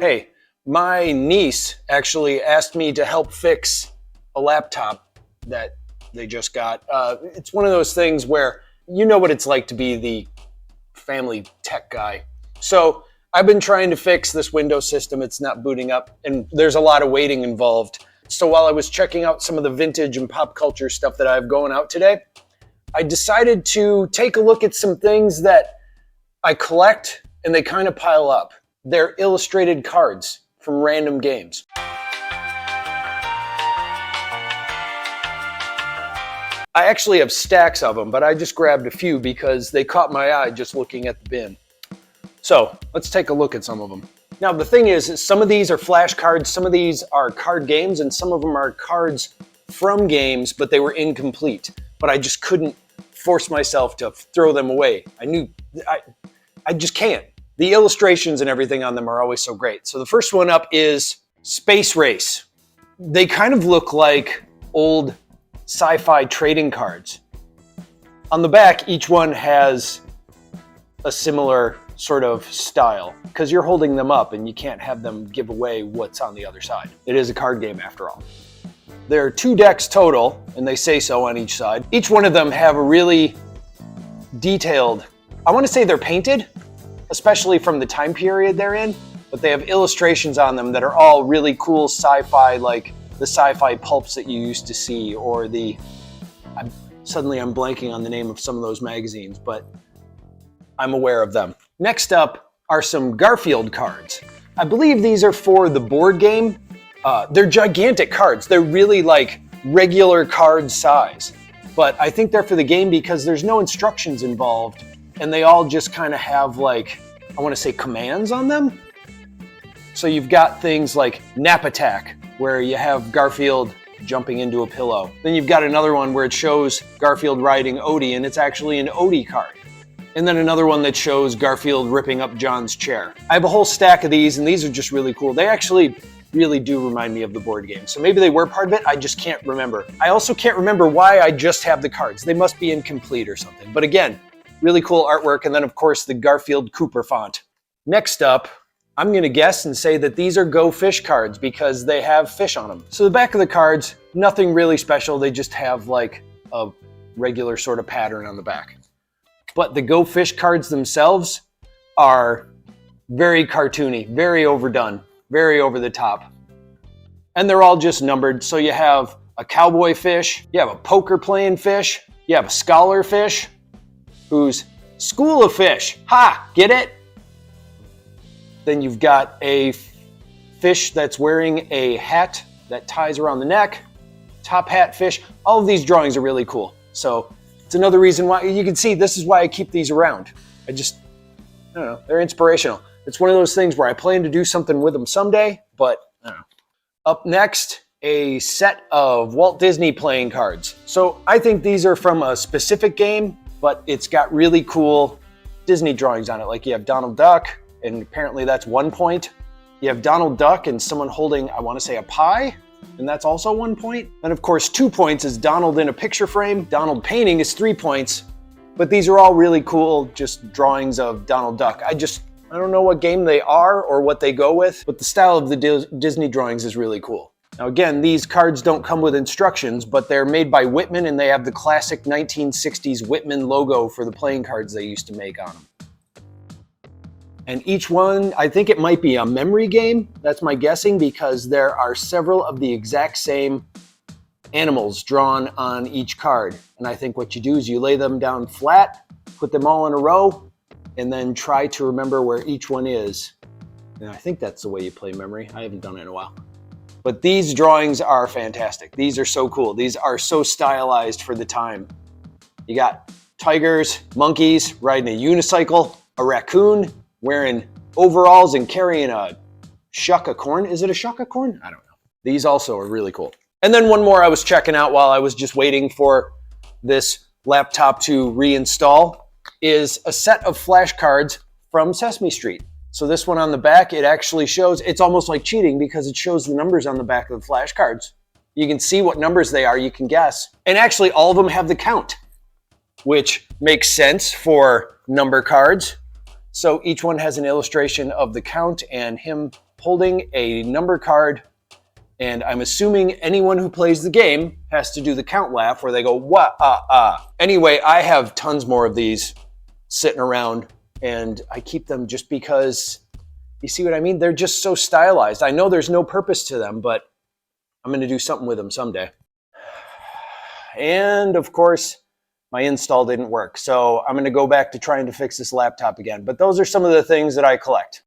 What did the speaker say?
Hey, my niece actually asked me to help fix a laptop that they just got. It's one of those things where you know what it's like to be the family tech guy. So I've been trying to fix this Windows system. It's not booting up, and there's a lot of waiting involved. So while I was checking out some of the vintage and pop culture stuff that I have going out today, I decided to take a look at some things that I collect and they kind of pile up. They're illustrated cards from random games. I actually have stacks of them, but I just grabbed a few because they caught my eye just looking at the bin. So let's take a look at some of them. Now the thing is some of these are flash cards, some of these are card games, and some of them are cards from games, but they were incomplete. But I just couldn't force myself to throw them away. I just can't. The illustrations and everything on them are always so great. So the first one up is Space Race. They kind of look like old sci-fi trading cards. On the back, each one has a similar sort of style because you're holding them up and you can't have them give away what's on the other side. It is a card game after all. There are 2 decks total, and they say so on each side. Each one of them have a really detailed, I want to say they're painted, especially from the time period they're in, but they have illustrations on them that are all really cool sci-fi, like the sci-fi pulps that you used to see, or suddenly I'm blanking on the name of some of those magazines, but I'm aware of them. Next up are some Garfield cards. I believe these are for the board game. They're gigantic cards. They're really like regular card size, but I think they're for the game because there's no instructions involved, and they all just kind of have like, I want to say commands on them. So you've got things like Nap Attack, where you have Garfield jumping into a pillow. Then you've got another one where it shows Garfield riding Odie, and it's actually an Odie card. And then another one that shows Garfield ripping up John's chair. I have a whole stack of these, and these are just really cool. They actually really do remind me of the board game. So maybe they were part of it, I just can't remember. I also can't remember why I just have the cards. They must be incomplete or something. But again, really cool artwork, and then of course the Garfield Cooper font. Next up, I'm gonna guess and say that these are Go Fish cards because they have fish on them. So the back of the cards, nothing really special. They just have like a regular sort of pattern on the back. But the Go Fish cards themselves are very cartoony, very overdone, very over the top. And they're all just numbered. So you have a cowboy fish, you have a poker playing fish, you have a scholar fish, who's School of Fish. Ha! Get it? Then you've got a fish that's wearing a hat that ties around the neck, top hat fish. All of these drawings are really cool. So it's another reason why you can see this is why I keep these around. I don't know, they're inspirational. It's one of those things where I plan to do something with them someday, but I don't know. Up next, a set of Walt Disney playing cards. So I think these are from a specific game, but it's got really cool Disney drawings on it. Like you have Donald Duck, and apparently that's 1 point. You have Donald Duck and someone holding, I want to say, a pie, and that's also 1 point. And of course, 2 points is Donald in a picture frame. Donald painting is 3 points, but these are all really cool, just drawings of Donald Duck. I don't know what game they are or what they go with, but the style of the Disney drawings is really cool. Now again, these cards don't come with instructions, but they're made by Whitman, and they have the classic 1960s Whitman logo for the playing cards they used to make on them. And each one, I think it might be a memory game, that's my guessing, because there are several of the exact same animals drawn on each card. And I think what you do is you lay them down flat, put them all in a row, and then try to remember where each one is. And I think that's the way you play memory. I haven't done it in a while. But these drawings are fantastic. These are so cool. These are so stylized for the time. You got tigers, monkeys riding a unicycle, a raccoon wearing overalls and carrying a shuck of corn. Is it a shuck of corn? I don't know. These also are really cool. And then one more I was checking out while I was just waiting for this laptop to reinstall is a set of flashcards from Sesame Street. So this one on the back, it actually shows, it's almost like cheating because it shows the numbers on the back of the flashcards. You can see what numbers they are, you can guess. And actually all of them have the count, which makes sense for number cards. So each one has an illustration of the count and him holding a number card, and I'm assuming anyone who plays the game has to do the count laugh where they go, wah, ah, ah. Anyway, I have tons more of these sitting around, and I keep them just because, you see what I mean? They're just so stylized. I know there's no purpose to them, but I'm going to do something with them someday. And of course, my install didn't work. So I'm going to go back to trying to fix this laptop again. But those are some of the things that I collect.